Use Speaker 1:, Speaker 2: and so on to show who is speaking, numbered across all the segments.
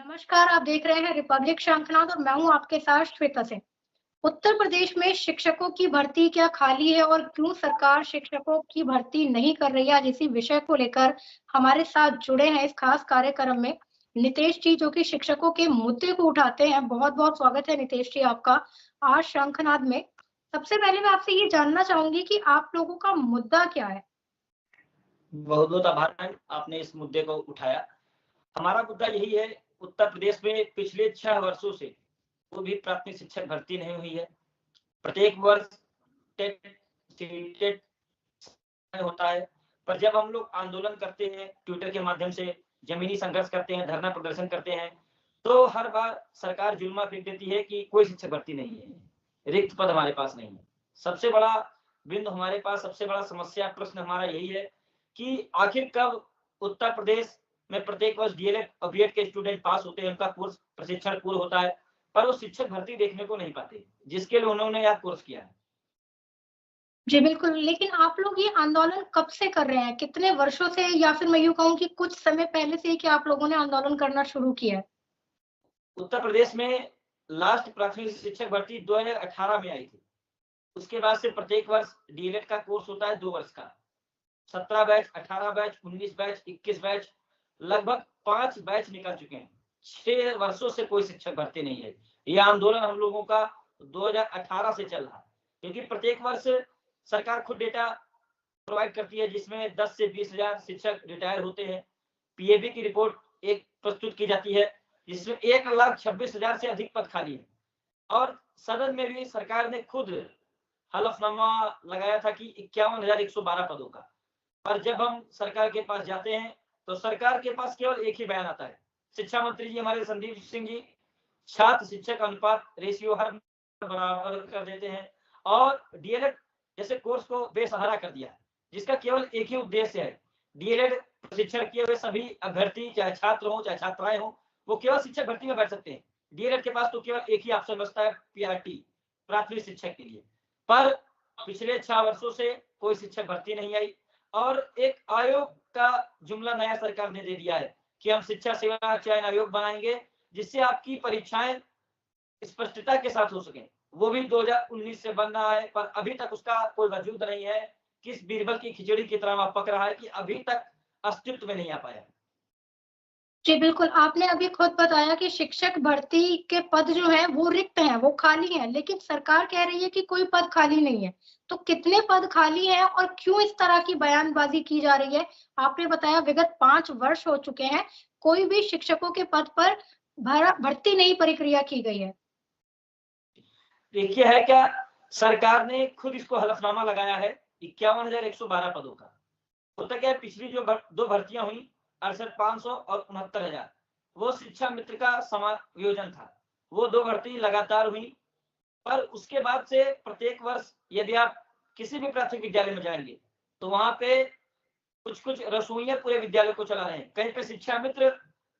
Speaker 1: नमस्कार, आप देख रहे हैं रिपब्लिक शंखनाद और मैं हूं आपके साथ श्वेता सिंह। उत्तर प्रदेश में शिक्षकों की भर्ती क्या खाली है और क्यों सरकार शिक्षकों की भर्ती नहीं कर रही है? आज इसी विषय को लेकर हमारे साथ जुड़े हैं इस खास कार्यक्रम में नितेश जी, जो कि शिक्षकों के मुद्दे को उठाते हैं। बहुत-बहुत स्वागत है नितेश जी आपका आज शंखनाद में। सबसे पहले मैं आपसे ये जानना चाहूंगी कि आप लोगों का मुद्दा क्या है?
Speaker 2: बहुत-बहुत आभार मैम, आपने इस मुद्दे को उठाया। हमारा मुद्दा यही है, उत्तर प्रदेश में पिछले 6 वर्षों से कोई भी प्राथमिक शिक्षक भर्ती नहीं हुई है। प्रत्येक वर्ष टेट, सीटेट होता है, पर जब हम लोग आंदोलन करते हैं, ट्विटर के माध्यम से जमीनी संघर्ष करते हैं, धरना प्रदर्शन करते हैं, तो हर बार सरकार जुल्मा फेंक देती है कि कोई शिक्षक भर्ती नहीं है, रिक्त पद हमारे पास नहीं है। सबसे बड़ा बिंदु हमारे पास, सबसे बड़ा समस्या प्रश्न हमारा यही है कि आखिर कब उत्तर प्रदेश में प्रत्येक वर्ष डीएलएड और बीएड के स्टूडेंट पास होते हैं, उनका कोर्स प्रशिक्षण पूर्ण होता है, पर वो शिक्षक भर्ती देखने को नहीं पाते, जिसके लिए उन्होंने यह कोर्स किया है।
Speaker 1: जी, बिल्कुल। लेकिन आप लोग ये आंदोलन कब से कर रहे हैं? कितने वर्षों से या फिर मैं यूँ कहूँ कि कुछ समय पहले से ही क्या आप लोगों ने आंदोलन करना शुरू किया है?
Speaker 2: उत्तर प्रदेश में लास्ट प्राथमिक शिक्षक भर्ती 2018 में आई थी। उसके बाद से प्रत्येक वर्ष डीएलएड का कोर्स होता है 2 वर्ष का। 17 बैच, 18 बैच, 19 बैच, 21 बैच, लगभग 5 बैच निकल चुके हैं। 6 वर्षों से कोई शिक्षक भर्ती नहीं है। यह आंदोलन हम लोगों का 2018 से चल रहा है, क्योंकि प्रत्येक वर्ष सरकार खुद डेटा प्रोवाइड करती है, जिसमें 10 से 20,000 शिक्षक रिटायर होते हैं। पीएबी की रिपोर्ट एक प्रस्तुत की जाती है, जिसमें 1,26,000 से अधिक पद खाली है। और सदन में भी सरकार ने खुद हलफनामा लगाया था कि 51,112 पदों का। पर जब हम सरकार के पास जाते हैं, तो सरकार के पास केवल एक ही बयान आता है। शिक्षा मंत्री जी हमारे संदीप सिंह जी छात्र शिक्षक अनुपात रेशियो हर बराबर कर देते हैं और डीएलएड जैसे कोर्स को बेसहारा कर दिया है, जिसका केवल एक ही उद्देश्य है, डीएलएड प्रशिक्षण किए हुए सभी अभ्यर्थी, चाहे छात्र हो चाहे छात्राएं हो, वो केवल शिक्षक भर्ती में बैठ सकते हैं। डीएलएड के पास तो केवल एक ही ऑप्शन बचता है, पीआरटी, प्राथमिक शिक्षक के लिए। पर पिछले 6 वर्षों से कोई शिक्षक भर्ती नहीं आई और एक आयोग का जुमला नया सरकार ने दे दिया है कि हम शिक्षा सेवा चयन आयोग बनाएंगे, जिससे आपकी परीक्षाएं स्पष्टता के साथ हो सके। वो भी 2019 से बन रहा है, पर अभी तक उसका कोई वजूद नहीं है। किस बीरबल की खिचड़ी की तरह पक रहा है कि अभी तक अस्तित्व में नहीं आ पाया।
Speaker 1: जी, बिल्कुल। आपने अभी खुद बताया कि शिक्षक भर्ती के पद जो हैं वो रिक्त हैं, वो खाली हैं, लेकिन सरकार कह रही है कि कोई पद खाली नहीं है। तो कितने पद खाली हैं और क्यों इस तरह की बयानबाज़ी की जा रही है? आपने बताया विगत 5 वर्ष हो चुके हैं, कोई भी शिक्षकों के पद पर भर्ती नहीं प्रक्रिया की गई है।
Speaker 2: देखिए है क्या, सरकार ने खुद इसको हलफनामा लगाया है 51,112 पदों का। होता क्या है, पिछली जो दो भर्तियां हुई 68,500 और 69,000, वो शिक्षा मित्र का समायोजन था। वो दो भर्ती लगातार हुई, पर उसके बाद से प्रत्येक वर्ष यदि आप किसी भी प्राथमिक विद्यालय में जाएंगे, तो वहां पे कुछ रसोइया पूरे विद्यालय को चला रहे हैं, कहीं पे शिक्षा मित्र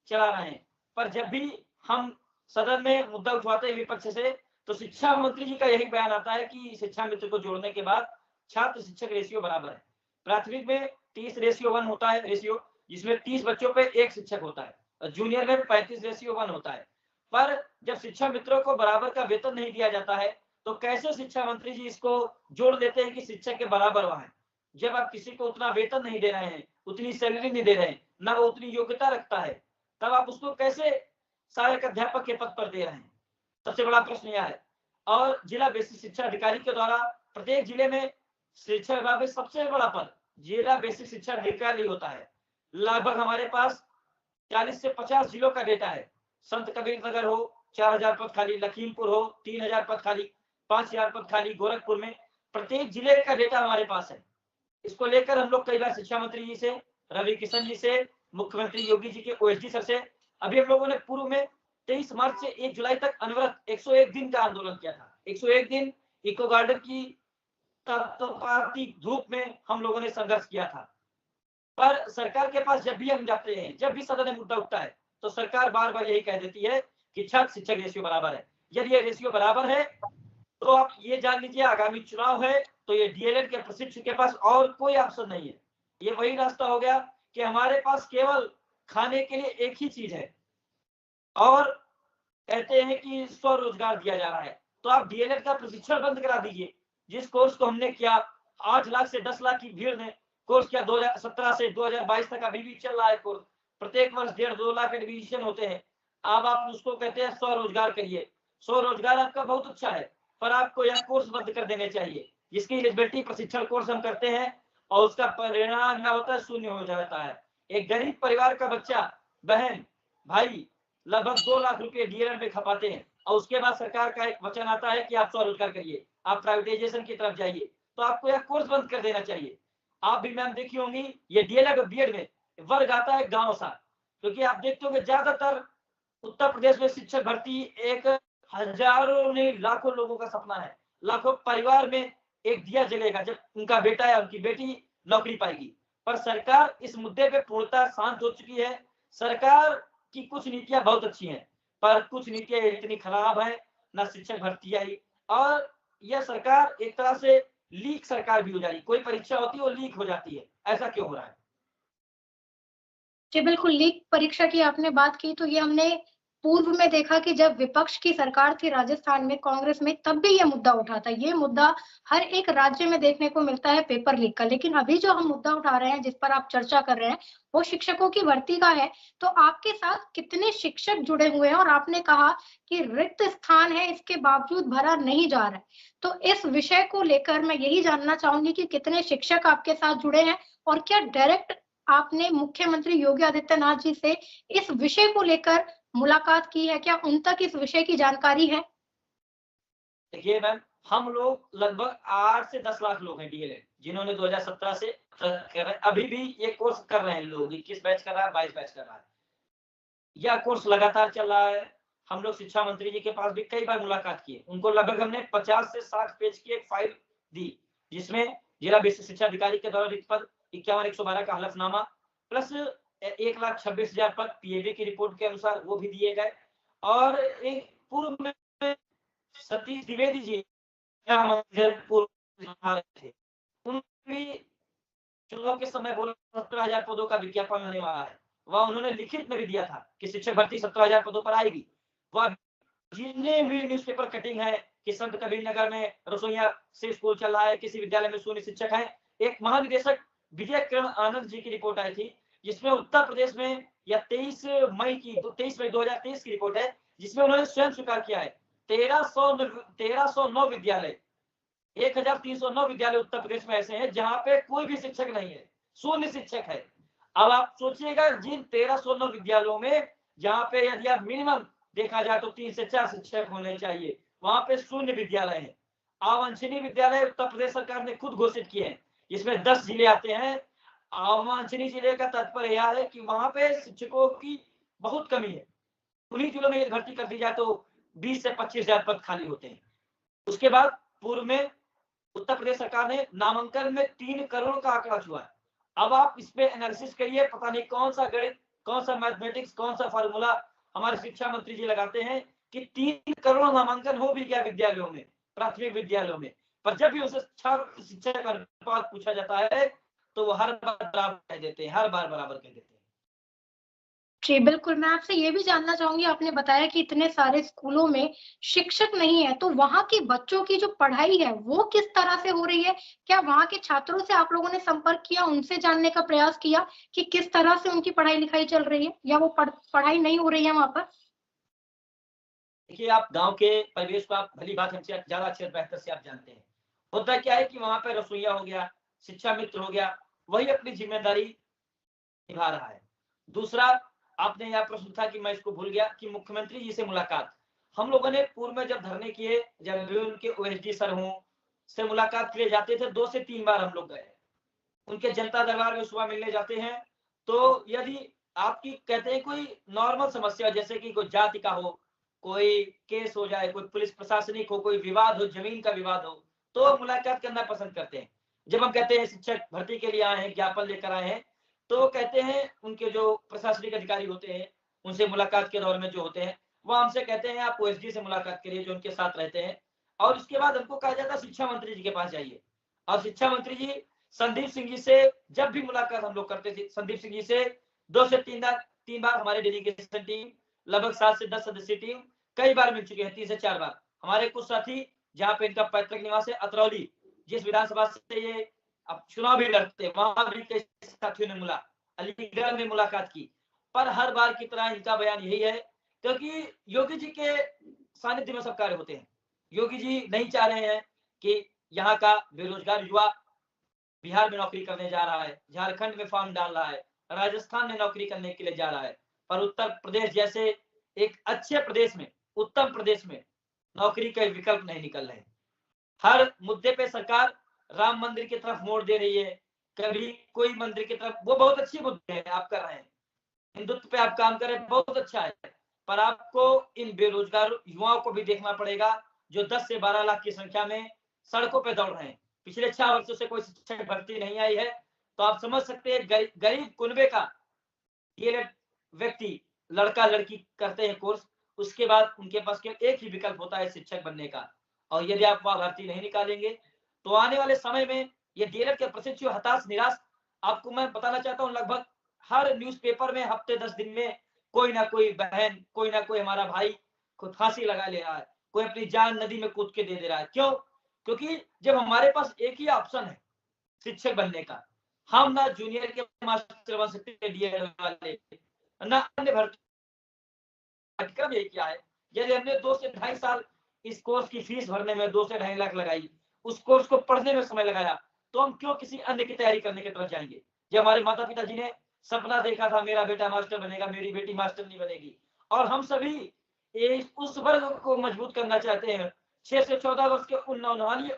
Speaker 2: चला रहे हैं। पर जब भी हम सदन में मुद्दा उठवाते हैं विपक्ष से, तो शिक्षा मंत्री जी का यही बयान आता है कि शिक्षा मित्र को जोड़ने के बाद छात्र शिक्षक रेशियो बराबर है। प्राथमिक में 30:1 होता है रेशियो, जिसमें 30 बच्चों पे एक शिक्षक होता है, और जूनियर में 35:1 होता है। पर जब शिक्षा मित्रों को बराबर का वेतन नहीं दिया जाता है, तो कैसे शिक्षा मंत्री जी इसको जोड़ देते हैं कि शिक्षक के बराबर वहां है। जब आप किसी को उतना वेतन नहीं दे रहे हैं, उतनी सैलरी नहीं दे रहे हैं, ना वो उतनी योग्यता रखता है, तब आप उसको कैसे सहायक अध्यापक के पद पर दे रहे हैं? सबसे बड़ा प्रश्न यह है। और जिला बेसिक शिक्षा अधिकारी के द्वारा प्रत्येक जिले में शिक्षा विभाग में सबसे बड़ा पद जिला बेसिक शिक्षा अधिकारी होता है। लगभग हमारे पास 40 से 50 जिलों का डेटा है। संत कबीर नगर हो 4,000 पद खाली, लखीमपुर हो 3,000 पद खाली, 5,000 पद खाली गोरखपुर में, प्रत्येक जिले का डेटा हमारे पास है। इसको लेकर हम लोग कई बार शिक्षा मंत्री जी से, रवि किशन जी से, मुख्यमंत्री योगी जी के ओएसडी सर से, अभी हम लोगों ने पूर्व में 23 मार्च से 1 जुलाई तक अनवरत 101 दिन का आंदोलन किया था। 101 दिन इको गार्डन की तपती धूप में हम लोगों ने संघर्ष किया था। पर सरकार के पास जब भी हम जाते हैं, जब भी सदन में मुद्दा उठता है, तो सरकार बार बार यही कह देती है कि छात्र शिक्षक रेशियो बराबर है। यदि ये रेशियो बराबर है, तो आप ये जान लीजिए आगामी चुनाव है, तो ये डीएलएड के प्रशिक्षक के पास और कोई ऑप्शन नहीं है। ये वही रास्ता हो गया कि हमारे पास केवल खाने के लिए एक ही चीज है, और कहते हैं कि स्वरोजगार दिया जा रहा है। तो आप डीएलएड का प्रशिक्षण बंद करा दीजिए। जिस कोर्स को हमने किया 8 लाख से 10 लाख की भीड़ ने कोर्स किया 2017 से 2022 तक, अभी भी चल रहा है कोर्स। प्रत्येक वर्ष 1.5-2 लाख एडमिशन होते हैं। अब आप उसको कहते हैं स्वरोजगार करिए। स्वरोजगार आपका बहुत अच्छा है, पर आपको यह कोर्स बंद कर देने चाहिए, जिसकी एलिजिबिलिटी प्रशिक्षण कोर्स हम करते हैं और उसका परिणाम क्या होता है, शून्य हो जाता है। एक गरीब परिवार का बच्चा, बहन, भाई लगभग 2 लाख रुपए डीएलएड में खपाते हैं और उसके बाद सरकार का एक वचन आता है कि आप स्वरोजगार करिए, आप प्राइवेटाइजेशन की तरफ जाइए। तो आपको यह कोर्स बंद कर देना चाहिए। आप भी मैम देखी होंगी, ये डीएलएड और बीएड में वर्ग आता है गांव सा, क्योंकि आप देखते हो कि ज्यादातर उत्तर प्रदेश में शिक्षक भर्ती एक हजारों नहीं लाखों लोगों का सपना है। लाखों परिवार में एक दिया जलेगा जब उनका बेटा या उनकी बेटी नौकरी पाएगी। पर सरकार इस मुद्दे पे पूर्णतः शांत हो चुकी है। सरकार की कुछ नीतियां बहुत अच्छी हैं, पर कुछ नीतियां इतनी खराब है, ना शिक्षक भर्ती आई, और यह सरकार एक तरह से लीक सरकार भी हो जा रही है। कोई परीक्षा होती है वो लीक हो जाती है, ऐसा क्यों हो रहा है?
Speaker 1: जी बिल्कुल, लीक परीक्षा की आपने बात की तो ये हमने पूर्व में देखा कि जब विपक्ष की सरकार थी राजस्थान में कांग्रेस में, तब भी ये मुद्दा उठा था। ये मुद्दा हर एक राज्य में देखने को मिलता है पेपर लीक का। लेकिन अभी जो हम मुद्दा उठा रहे हैं, जिस पर आप चर्चा कर रहे हैं, वो शिक्षकों की भर्ती का है। तो आपके साथ कितने शिक्षक जुड़े हुए हैं? और आपने कहा कि रिक्त स्थान है, इसके बावजूद भरा नहीं जा रहा है। तो इस विषय को लेकर मैं यही जानना चाहूंगी कि कितने शिक्षक आपके साथ जुड़े हैं और क्या डायरेक्ट आपने मुख्यमंत्री योगी आदित्यनाथ जी से इस विषय को लेकर मुलाकात की है? क्या उन तक इस विषय की जानकारी है?
Speaker 2: देखिए मैम, हम लोग लगभग 8 से 10 लाख लोग हैं डीएलएड, जिन्होंने 2017 से कर रहे, अभी भी ये कोर्स कर रहे हैं लोग। 21 बैच कर रहा है, 22 बैच कर रहा है। यह कोर्स लगातार चल रहा है। हम लोग शिक्षा मंत्री जी के पास भी कई बार मुलाकात की है। उनको लगभग हमने 50 से 60 पेज की एक फाइल दी, जिसमें जिला विशिष्ट शिक्षा अधिकारी के द्वारा रिक्त पद 51,112 का हलफनामा प्लस 1,26,000 पद पीएबी की रिपोर्ट के अनुसार वो भी दिए गए। और एक पूर्व में सतीश द्विवेदी जी थे, उनकी चुनाव के समय बोला 17,000 पदों का विज्ञापन होने वाला है। वह उन्होंने लिखित में भी दिया था कि शिक्षक भर्ती 17,000 पदों पर आएगी। वह जितने भी न्यूज़पेपर कटिंग है कि संत कबीर नगर में रसोइया से स्कूल चल रहा है, किसी विद्यालय में शून्य शिक्षक है। एक महानिदेशक विजय किरण आनंद जी की रिपोर्ट आई थी, जिसमें उत्तर प्रदेश में या 23 मई 2023 की रिपोर्ट है, जिसमें उन्होंने स्वयं स्वीकार किया है 1309 विद्यालय 1309 विद्यालय उत्तर प्रदेश में ऐसे हैं जहां पे कोई भी शिक्षक नहीं है, शून्य शिक्षक है। अब आप सोचिएगा, जिन 1309 विद्यालयों में जहां पे यदि आप मिनिमम देखा जाए तो 3 से 4 शिक्षक होने चाहिए, वहां पे शून्य विद्यालय है। अवांछनीय विद्यालय उत्तर प्रदेश सरकार ने खुद घोषित किए हैं, जिसमें 10 जिले आते हैं। अवांछनीय जिले का तात्पर्य यह है कि वहां पे शिक्षकों की बहुत कमी है। उन्हीं जिलों में यदि भर्ती कर दी जाए तो 20 से 25,000 पद खाली होते हैं। उसके बाद पूर्व में उत्तर प्रदेश सरकार ने नामांकन में 3 करोड़ का आंकड़ा छुआ है। अब आप इस पे एनालिसिस करिए, पता नहीं कौन सा गणित, कौन सा मैथमेटिक्स, कौन सा फार्मूला हमारे शिक्षा मंत्री जी लगाते हैं कि 3 करोड़ नामांकन हो भी गया विद्यालयों में, प्राथमिक विद्यालयों में, पर जब भी उनसे शिक्षक का अनुपात पूछा जाता है तो वो हर बार बराबर कह देते हैं, हर बार बराबर कह देते हैं।
Speaker 1: जी, बिल्कुल, मैं आपसे ये भी जानना चाहूँगी, आपने बताया कि इतने सारे स्कूलों में शिक्षक नहीं है, तो वहाँ के बच्चों की जो पढ़ाई है, वो किस तरह से हो रही है? क्या वहाँ के छात्रों से आप लोगों ने संपर्क किया, उनसे जानने का प्रयास किया कि किस तरह से उनकी पढ़ाई-लिखाई चल रही है या वो पढ़ाई नहीं हो रही है वहाँ पर?
Speaker 2: देखिए, आप गाँव के परिवेश को आप भली बात हमसे ज़्यादा अच्छे और बेहतर से आप जानते हैं। होता क्या है कि वहाँ पे रसोइया हो गया, शिक्षा मित्र हो गया, वही अपनी ज़िम्मेदारी निभा रहा है। दूसरा, आपने यहाँ प्रश्न था कि मैं इसको भूल गया कि मुख्यमंत्री जी से मुलाकात। हम लोगों ने पूर्व में जब धरने किए, जब भी उनके ओएसडी सर हों, से मुलाकात के लिए जाते थे, 2 से 3 बार हम लोग गए। उनके जनता दरबार में सुबह मिलने जाते हैं, तो यदि आपकी कहते हैं कोई नॉर्मल समस्या जैसे कि कोई जाति का हो, कोई केस हो जाए, कोई पुलिस प्रशासनिक हो, कोई विवाद हो, जमीन का विवाद हो, तो मुलाकात करना पसंद करते हैं। जब हम कहते हैं शिक्षक भर्ती के लिए आए हैं, ज्ञापन लेकर आए हैं, तो कहते हैं उनके जो प्रशासनिक अधिकारी होते हैं, उनसे मुलाकात के दौर में जो होते हैं, वो हमसे कहते हैं आप ओएसडी से मुलाकात करिए जो उनके साथ रहते हैं। और उसके बाद हमको कहा जाता है शिक्षा मंत्री जी के पास जाइए, और शिक्षा मंत्री जी संदीप सिंह जी से जब भी मुलाकात हम लोग करते थे, संदीप सिंह जी से 2 से 3 बार हमारे डेलीगेशन टीम लगभग 7 से 10 सदस्यीय टीम कई बार मिल चुकी है, 3 से 4 बार। हमारे कुछ साथी जहाँ पे इनका पैतृक निवास है अतरौली, जिस विधानसभा से ये अब चुनाव भी लड़ते हैं, वहां भी कई साथियों ने मिला, अलीगढ़ में मुलाकात की, पर हर बार की तरह इनका बयान यही है, क्योंकि योगी जी के सानिध्य में सब कार्य होते हैं। योगी जी नहीं चाह रहे हैं कि यहाँ का बेरोजगार युवा बिहार में नौकरी करने जा रहा है, झारखंड में फॉर्म डाल रहा है, राजस्थान में नौकरी करने के लिए जा रहा है, पर उत्तर प्रदेश जैसे एक अच्छे प्रदेश में, उत्तम प्रदेश में नौकरी का विकल्प नहीं निकल रहे। हर मुद्दे पे सरकार राम मंदिर की तरफ मोड़ दे रही है, कभी कोई मंदिर की तरफ, वो बहुत अच्छी मुद्दे हैं आप कर रहे हैं, हिंदुत्व पे आप काम कर रहे हैं, बहुत अच्छा है, पर आपको इन बेरोजगार युवाओं को भी देखना पड़ेगा जो 10 से 12 लाख की संख्या में सड़कों पे दौड़ रहे हैं। पिछले 6 वर्षों से कोई शिक्षक भर्ती नहीं आई है, तो आप समझ सकते हैं गरीब कुनबे का ये व्यक्ति, लड़का लड़की करते हैं कोर्स, उसके बाद उनके पास केवल एक ही विकल्प होता है शिक्षक बनने का, और यदि आप वह भर्ती नहीं निकालेंगे तो आने वाले समय में ये डीएलएड के प्रशिक्षु हताश निराश, आपको मैं बताना चाहता हूँ, लगभग हर न्यूज़पेपर में हफ्ते 10 दिन में कोई ना कोई बहन, कोई ना कोई हमारा भाई खुद फांसी लगा ले रहा है, कोई अपनी जान नदी में कूद के दे रहा है। क्यों? क्योंकि जब हमारे पास एक ही ऑप्शन है शिक्षक बनने का, हम ना जूनियर के मास्टर बन सकते डीएलएड वाले, ना अन्य भर्ती पाठ्यक्रम यही क्या है। यदि हमने 2 से 2.5 साल इस कोर्स की फीस भरने में 2 से 2.5 लाख लगाई, उस कोर्स को पढ़ने में समय लगाया, तो हम क्यों किसी अन्य की तैयारी करने की तरफ जाएंगे? जब हमारे माता पिता जी ने सपना देखा था मेरा बेटा मास्टर बनेगा, मेरी बेटी मास्टर नहीं बनेगी, और हम सभी उस वर्ग को मजबूत करना चाहते हैं, 6 से 14 वर्ष के उन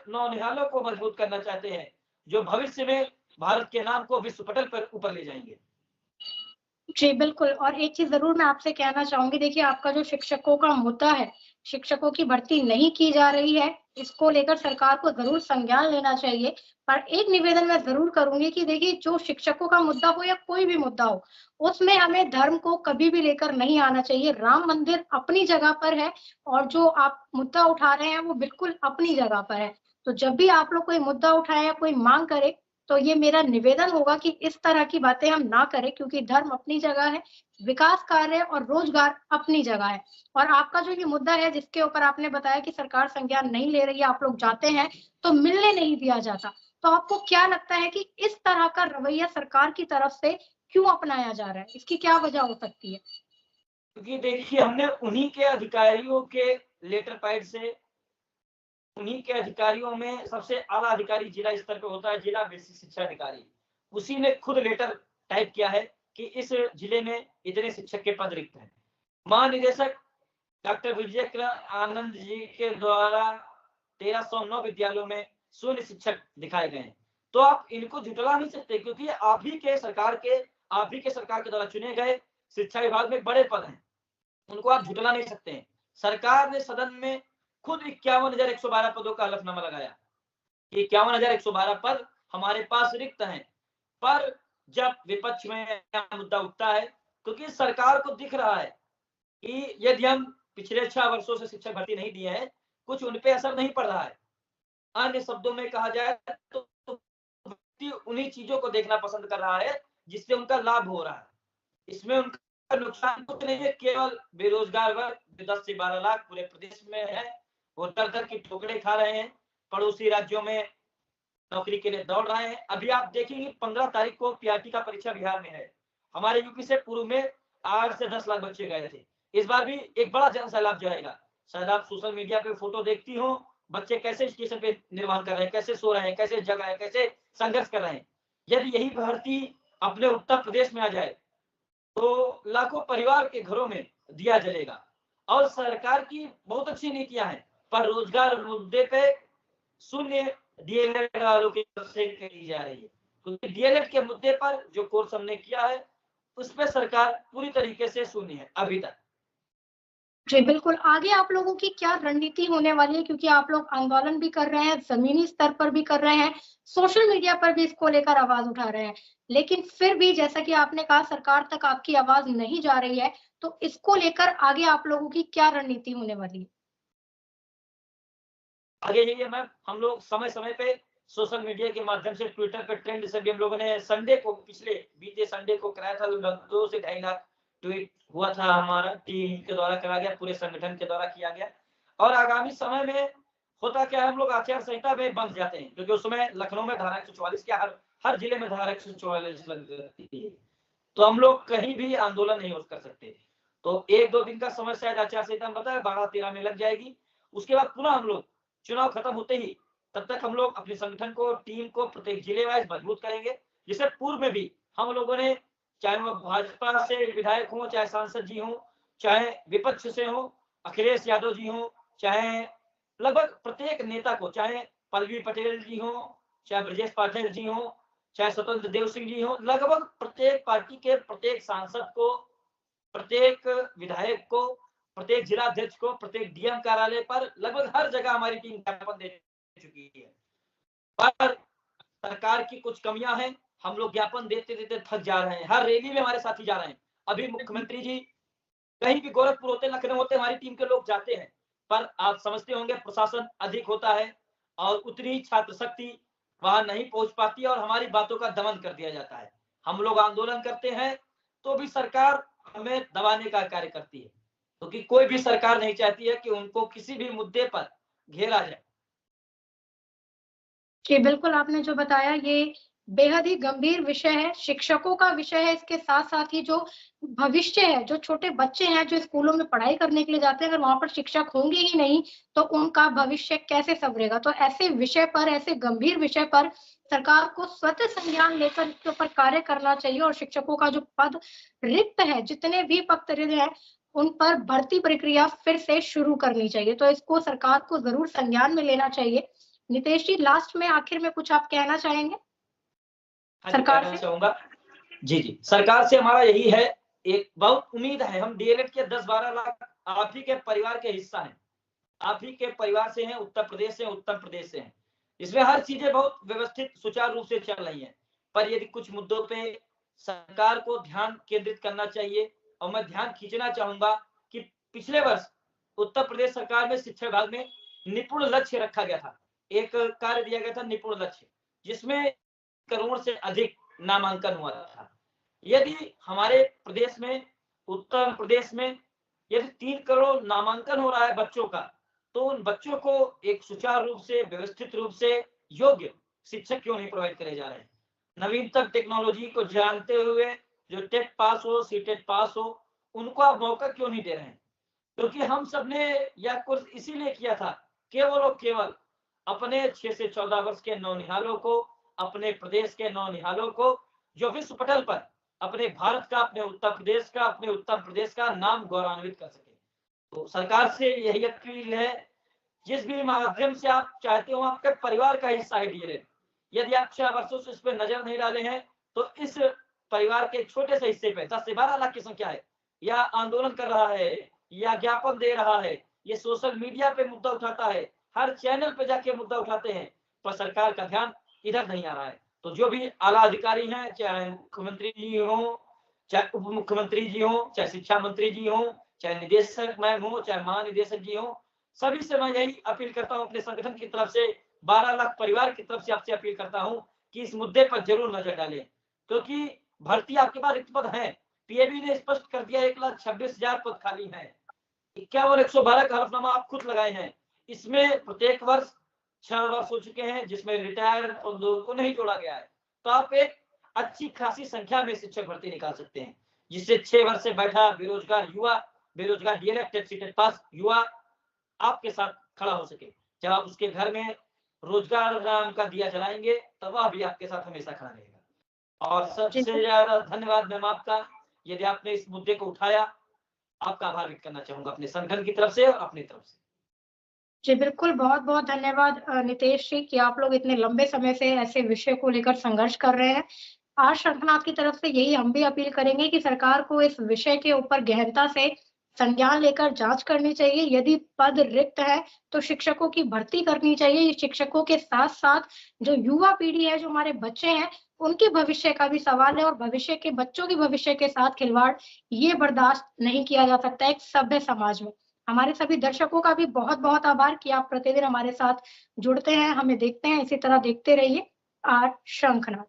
Speaker 2: नौनिहालों को मजबूत करना चाहते हैं जो भविष्य में भारत के नाम को विश्व पटल पर ऊपर ले जाएंगे।
Speaker 1: जी, बिल्कुल। और एक चीज़ ज़रूर मैं आपसे कहना चाहूँगी, देखिए आपका जो शिक्षकों का मुद्दा है, शिक्षकों की भर्ती नहीं की जा रही है, इसको लेकर सरकार को ज़रूर संज्ञान लेना चाहिए। पर एक निवेदन मैं ज़रूर करूँगी कि देखिए जो शिक्षकों का मुद्दा हो या कोई भी मुद्दा हो, उसमें हमें धर्म को कभी भी लेकर नहीं आना चाहिए। राम मंदिर अपनी जगह पर है और जो आप मुद्दा उठा रहे हैं वो बिल्कुल अपनी जगह पर है। तो जब भी आप लोग कोई मुद्दा उठाएँ या कोई माँग करें, तो ये मेरा निवेदन होगा कि इस तरह की बातें हम ना करें, क्योंकि धर्म अपनी जगह है, विकास कार्य और रोजगार अपनी जगह है। और आपका जो ये मुद्दा है जिसके ऊपर आपने बताया कि सरकार संज्ञान नहीं ले रही है, आप लोग जाते हैं तो मिलने नहीं दिया जाता। तो आपको क्या लगता है कि इस तरह का रवैया सरकार की तरफ से क्यों अपनाया जा रहा है? इसकी क्या वजह हो सकती है?
Speaker 2: क्योंकि देखिए हमने उन्हीं के अधिकारियों के लेटर पैड से, उन्हीं के अधिकारियों में सबसे आला अधिकारी जिला स्तर पे होता है, जिला बेसिक शिक्षा अधिकारी, उसी ने खुद लेटर टाइप किया है कि इस जिले में इतने शिक्षक के पद रिक्त हैं। महानिदेशक डॉक्टर विजय आनंद जी के द्वारा 1309 विद्यालयों में शून्य शिक्षक दिखाए गए हैं। तो आप इनको झुटला नहीं सकते, क्योंकि आप ही के सरकार के द्वारा चुने गए शिक्षा विभाग में बड़े पद हैं, उनको आप झुटला नहीं सकते हैं। सरकार ने सदन में खुद 51,112 पदों का हलफनामा लगाया, 51,112 पद हमारे पास रिक्त हैं। पर जब विपक्ष में मुद्दा उठता है, क्योंकि सरकार को दिख रहा है कि यदि हम पिछले 6 वर्षों से शिक्षक भर्ती नहीं दिए हैं, कुछ उन पे असर नहीं पड़ रहा है। अन्य शब्दों में कहा जाए तो उन्हीं चीजों को देखना पसंद कर रहा है जिससे उनका लाभ हो रहा है। इसमें उनका नुकसान कुछ नहीं है, केवल बेरोजगार वर्ग 10 से 12 लाख पूरे प्रदेश में है, वो दर-दर की ठोकरें खा रहे हैं, पड़ोसी राज्यों में नौकरी के लिए दौड़ रहे हैं। अभी आप देखेंगे 15 तारीख को पीआरटी का परीक्षा बिहार में है। हमारे यूपी से पूर्व में 8 से 10 लाख बच्चे गए थे। इस बार भी एक बड़ा जन सैलाब जाएगा। शायद आप सोशल मीडिया पे फोटो देखती हो, बच्चे कैसे स्टेशन पे निर्माण कर रहे हैं, कैसे सो रहे हैं, कैसे जग रहे हैं, कैसे संघर्ष कर रहे हैं। यदि यही भर्ती अपने उत्तर प्रदेश में आ जाए तो लाखों परिवार के घरों में दिया जलेगा। और सरकार की बहुत अच्छी नीतियां हैं, पर रोजगार मुद्दे पे शून्य डीएलएड वालों की तरफ से कही जा रही है, क्योंकि डीएलएड के मुद्दे पर जो कोर्स हमने किया है उस पर सरकार पूरी तरीके से शून्य है अभी तक।
Speaker 1: जी, बिल्कुल। आगे आप लोगों की क्या रणनीति होने वाली है? क्योंकि आप लोग आंदोलन भी कर रहे हैं, ज़मीनी स्तर पर भी कर रहे हैं, सोशल मीडिया पर भी इसको लेकर आवाज़ उठा रहे हैं। लेकिन फिर भी जैसा कि आपने कहा सरकार तक आपकी आवाज़ नहीं जा रही है, तो इसको लेकर आगे आप लोगों की क्या रणनीति होने वाली है?
Speaker 2: आगे यही है मैम, हम लोग समय समय पे सोशल मीडिया के माध्यम से ट्विटर पे ट्रेंड से भी हम लोगों ने संडे को, पिछले बीते संडे को कराया था 2 से 2.5 लाख ट्वीट हुआ था, हमारा टीम के द्वारा करा गया, पूरे संगठन के द्वारा किया गया। और आगामी समय में होता क्या है, हम लोग आचार संहिता में बंध जाते हैं, क्योंकि उस समय लखनऊ में धारा 144 क्या हर जिले में धारा 144 लग जाती है, तो हम लोग कहीं भी आंदोलन नहीं कर सकते। तो 1-2 दिन का समय शायद आचार संहिता में बताया 12-13 में लग जाएगी। उसके बाद पुनः हम लोग चुनाव खत्म होते ही तब तक हम लोग अपने संगठन को, टीम को प्रत्येक जिले वाइज मजबूत करेंगे। जिससे पूर्व में भी हम लोगों ने, चाहे वो भाजपा से विधायक हो, चाहे सांसद जी हो, चाहे विपक्ष से हो, अखिलेश यादव जी हो, चाहे लगभग प्रत्येक नेता को, चाहे पल्लवी पटेल जी हो, चाहे ब्रजेश पाठक जी हो, चाहे स्वतंत्र देव सिंह जी हो, लगभग प्रत्येक पार्टी के प्रत्येक सांसद को, प्रत्येक विधायक को, प्रत्येक जिला अध्यक्ष को, प्रत्येक डीएम कार्यालय पर लगभग हर जगह हमारी टीम ज्ञापन दे चुकी है। पर सरकार की कुछ कमियां हैं, हम लोग ज्ञापन देते देते थक जा रहे हैं। हर रैली में हमारे साथी जा रहे हैं। अभी मुख्यमंत्री जी कहीं भी गोरखपुर होते, लखनऊ होते, हमारी टीम के लोग जाते हैं। पर आप समझते होंगे प्रशासन अधिक होता है और उतनी छात्र शक्ति वहां नहीं पहुंच पाती और हमारी बातों का दमन कर दिया जाता है। हम लोग आंदोलन करते हैं तो भी सरकार हमें दबाने का कार्य करती है, क्योंकि कोई भी सरकार नहीं चाहती है कि उनको किसी भी मुद्दे पर घेरा जाए।
Speaker 1: जी, बिल्कुल आपने जो बताया ये बेहद ही गंभीर विषय है, शिक्षकों का विषय है, इसके साथ-साथ ही जो भविष्य है, जो छोटे बच्चे हैं, जो स्कूलों में पढ़ाई करने के लिए जाते हैं, अगर वहाँ पर शिक्षक होंगे ही नहीं, तो उनका भविष्य कैसे संवरेगा? तो ऐसे विषय पर, ऐसे गंभीर विषय पर सरकार को स्वतः संज्ञान लेकर इसके ऊपर कार्य करना चाहिए और शिक्षकों का जो पद रिक्त है, जितने भी पद रिक्त हैं, उन पर भर्ती प्रक्रिया फिर से शुरू करनी चाहिए। तो इसको सरकार को ज़रूर संज्ञान में लेना चाहिए। नितेश जी, लास्ट में आखिर में कुछ आप कहना चाहेंगे सरकार से?
Speaker 2: चाहूंगा जी जी, सरकार से हमारा यही है, एक बहुत उम्मीद है, हम डीएलएड के 10-12 लाख आप ही के परिवार के हिस्सा हैं, आप ही के परिवार से हैं, उत्तर प्रदेश से, उत्तर प्रदेश से हैं। इसमें हर चीजें बहुत व्यवस्थित सुचारू रूप से चल रही हैं, पर यदि कुछ मुद्दों पे सरकार को ध्यान केंद्रित करना चाहिए। और मैं ध्यान खींचना चाहूंगा कि पिछले वर्ष उत्तर प्रदेश सरकार में शिक्षा विभाग में निपुण लक्ष्य रखा गया था, एक कार्य दिया गया था निपुण लक्ष्य, जिसमें करोड़ से अधिक नामांकन हुआ था। यदि हमारे प्रदेश में, उत्तर प्रदेश में यदि 3 करोड़ नामांकन हो रहा है बच्चों का, तो उन बच्चों को एक सुचारू रूप से, व्यवस्थित रूप से योग्य शिक्षक क्यों नहीं प्रोवाइड करे जा रहे हैं? नवीनतम टेक्नोलॉजी को जानते हुए जो टेट पास हो, सीटेट पास हो, उनको आप मौका क्यों नहीं दे रहे हैं? क्योंकि हम सबने यह कोर्स इसीलिए किया था, केवल और केवल अपने 6 से 14 वर्ष के नौनिहालों को, अपने प्रदेश के नौनिहालों को, जो विश्व पटल पर अपने भारत का, अपने उत्तर प्रदेश का नाम गौरवान्वित कर सके। तो सरकार से यही अपील है, जिस भी माध्यम से आप चाहते हो, आपके परिवार का हिस्सा है डीएलएड। यदि आप 6 वर्षों से इस पर नजर नहीं डाले हैं, तो इस परिवार के छोटे से हिस्से पे 10 से 12 लाख की संख्या है, या आंदोलन कर रहा है, या ज्ञापन दे रहा है, ये सोशल मीडिया पे मुद्दा उठाता है, हर चैनल पे जाके मुद्दा उठाते हैं, पर सरकार का ध्यान इधर नहीं आ रहा है। तो जो भी आला अधिकारी हैं, चाहे मुख्यमंत्री जी हो, चाहे उप मुख्यमंत्री जी हो, चाहे शिक्षा मंत्री जी हो, चाहे निदेशक मैम हो, चाहे महानिदेशक जी हो, सभी से मैं यही अपील करता हूं, अपने संगठन की तरफ से, 12 लाख परिवार की तरफ से आपसे अपील करता हूं कि इस मुद्दे पर जरूर नजर डालें, क्योंकि भर्ती आपके पास रिक्त पद है। पीएबी ने स्पष्ट कर दिया 1,26,000 पद खाली है। 51,112 का हलफनामा आप खुद लगाए हैं। इसमें प्रत्येक वर्ष 6 वर्ष हो चुके हैं, जिसमें रिटायर और लोगों को नहीं जोड़ा गया है। तो आप एक अच्छी खासी संख्या में शिक्षक भर्ती निकाल सकते हैं, जिससे 6 वर्ष से बैठा बेरोजगार युवा, बेरोजगार डीएलएड टेट सीटेट पास युवा आपके साथ खड़ा हो सके। जब आप उसके घर में रोजगार नाम का दिया जलाएंगे, तब वह भी आपके साथ हमेशा खड़ा रहेगा। और सबसे ज्यादा धन्यवाद मैम आपका, यदि आपने इस मुद्दे को उठाया, आपका आभार व्यक्त करना चाहूंगा अपने संगठन की तरफ से और अपनी तरफ से।
Speaker 1: जी, बिल्कुल, बहुत-बहुत धन्यवाद नितेश जी कि आप लोग इतने लंबे समय से ऐसे विषय को लेकर संघर्ष कर रहे हैं। आज शंखनाद की तरफ से यही हम भी अपील करेंगे कि सरकार को इस विषय के ऊपर गहनता से संज्ञान लेकर जांच करनी चाहिए। यदि पद रिक्त है, तो शिक्षकों की भर्ती करनी चाहिए। शिक्षकों के साथ-साथ जो युवा पीढ़ी है, जो हमारे बच्चे हैं, उनके भविष्य का भी सवाल है और भविष्य के बच्चों के भविष्य के साथ खिलवाड़, ये बर्दाश्त नहीं किया जा सकता एक सभ्य समाज में। हमारे सभी दर्शकों का भी बहुत-बहुत आभार कि आप प्रतिदिन हमारे साथ जुड़ते हैं, हमें देखते हैं, इसी तरह देखते रहिए। शंखनाद।